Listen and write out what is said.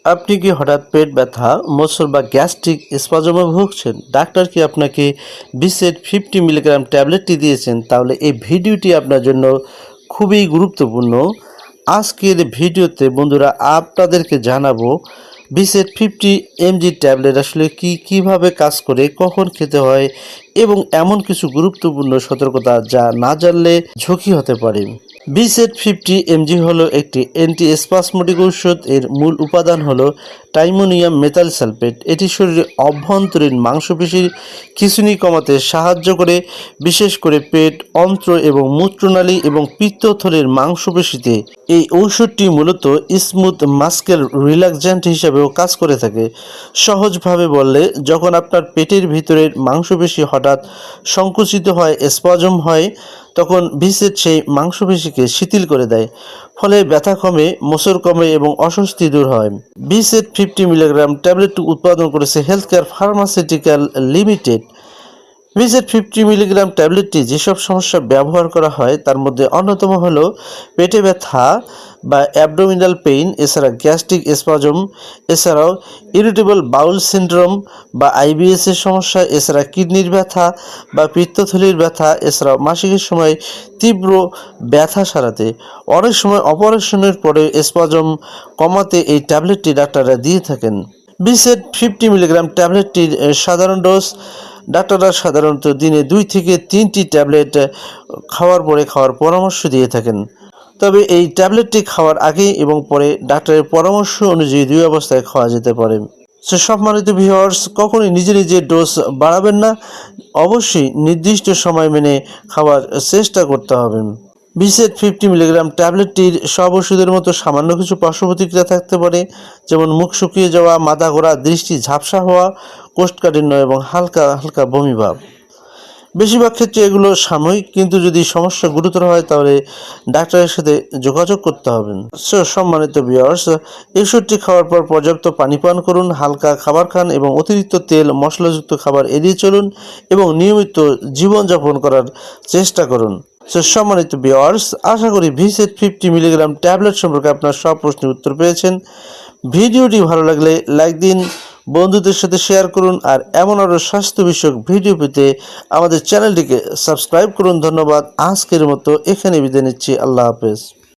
আপনি কি হঠাৎ পেট ব্যথা, মোচড় বা গ্যাস্ট্রিক স্পাজমে ভুগছেন? ডাক্তার কি আপনাকে বিসেট 50 মিলিগ্রাম ট্যাবলেটটি দিয়েছেন? তাহলে এই ভিডিওটি আপনার জন্য খুবই গুরুত্বপূর্ণ। আজকের ভিডিওতে বন্ধুরা আপনাদেরকে জানাবো বিসেট 50 mg ট্যাবলেট আসলে কিভাবে কাজ করে, কখন খেতে হয় এবং এমন কিছু গুরুত্বপূর্ণ সতর্কতা যা না জানলে ঝুঁকি হতে পারে। বিসেট 50 mg হলো একটি অ্যান্টি স্পাসমোটিক ঔষধ। এর মূল উপাদান হলো টাইমোনিয়াম মেথাইল সালফেট। এটি শরীরে অভ্যন্তরীণ মাংসপেশির খিঁচুনি কমাতে সাহায্য করে, বিশেষ করে পেট, অন্ত্র এবং মূত্রনালী এবং পিত্তথলির মাংসপেশিতে। এই ঔষধটি মূলত স্মুথ মাস্কেল রিল্যাক্সেন্ট হিসাবেও কাজ করে থাকে। সহজভাবে বললে, যখন আপনার পেটের ভিতরের মাংসপেশি হঠাৎ সংকুচিত হয়, স্পাজম হয়, তখন বিসেট সেই মাংসপেশিকে শিথিল করে দেয়। ফলে ব্যথা কমে, মোচড় কমে এবং অস্বস্তি দূর হয়। বিসেট 50 মিলিগ্রাম ট্যাবলেটটি উৎপাদন করেছে healthcare pharmaceutical limited. Beset 50 milligram ট্যাবলেটটি যেসব সমস্যা ব্যবহার করা হয় তার মধ্যে অন্যতম হল পেটে ব্যথা বা অ্যাবডোমিনাল পেইন, এছাড়া গ্যাস্ট্রিক স্পাজম, এছাড়াও ইরিটেবল বাউল সিনড্রোম বা আইবিএস এর সমস্যা, এছাড়া কিডনির ব্যথা বা পিত্তথলির ব্যথা, এছাড়াও মাসিকের সময় তীব্র ব্যথা সারাতে, অনেক সময় অপারেশনের পরে স্পাজম কমাতে এই ট্যাবলেটটি ডাক্তাররা দিয়ে থাকেন। বিসেট 50 মিলিগ্রাম ট্যাবলেটটির সাধারণ ডোজ, ডাক্তাররা সাধারণত দিনে 2 থেকে 3টি ট্যাবলেট খাওয়ার পরামর্শ দিয়ে থাকেন। তবে এই ট্যাবলেটটি খাওয়ার আগে এবং পরে ডাক্তারের পরামর্শ অনুযায়ী 2 অবস্থায় খাওয়া যেতে পারে। সম্মানিত ভিউয়ার্স, কখনোই নিজে নিজে ডোজ বাড়াবেন না। অবশ্যই নির্দিষ্ট সময় মেনে খাওয়ার চেষ্টা করতে হবে। বিসেট 50 মিলিগ্রাম ট্যাবলেটটির সব ওষুধের মতো সামান্য কিছু পার্শ্ব প্রতিক্রিয়া থাকতে পারে, যেমন মুখ শুকিয়ে যাওয়া, মাথা ঘোরা, দৃষ্টি ঝাপসা হওয়া, কোষ্ঠকাঠিন্য এবং হালকা হালকা বমি ভাব। বেশিরভাগ ক্ষেত্রে এগুলো সাময়িক, কিন্তু যদি সমস্যা গুরুতর হয় তাহলে ডাক্তারের সাথে যোগাযোগ করতে হবে। সম্মানিত ভিউয়ার্স, এই ওষুধটি খাওয়ার পর পর্যাপ্ত পানি পান করুন, হালকা খাবার খান এবং অতিরিক্ত তেল মশলাযুক্ত খাবার এড়িয়ে চলুন এবং নিয়মিত জীবনযাপন করার চেষ্টা করুন। সম্মানিত ভিউয়ার্স, আশা করি বিসেট 50 মিলিগ্রাম ট্যাবলেট সম্পর্কে আপনার সব প্রশ্নের উত্তর পেয়েছেন। ভিডিওটি ভালো লাগলে লাইক দিন, বন্ধুদের সাথে শেয়ার করুন, আর এমন আরও স্বাস্থ্য বিষয়ক ভিডিও পেতে আমাদের চ্যানেলটিকে সাবস্ক্রাইব করুন। ধন্যবাদ। আজকের মতো এখানে বিদায় নিচ্ছি। আল্লাহ হাফেজ।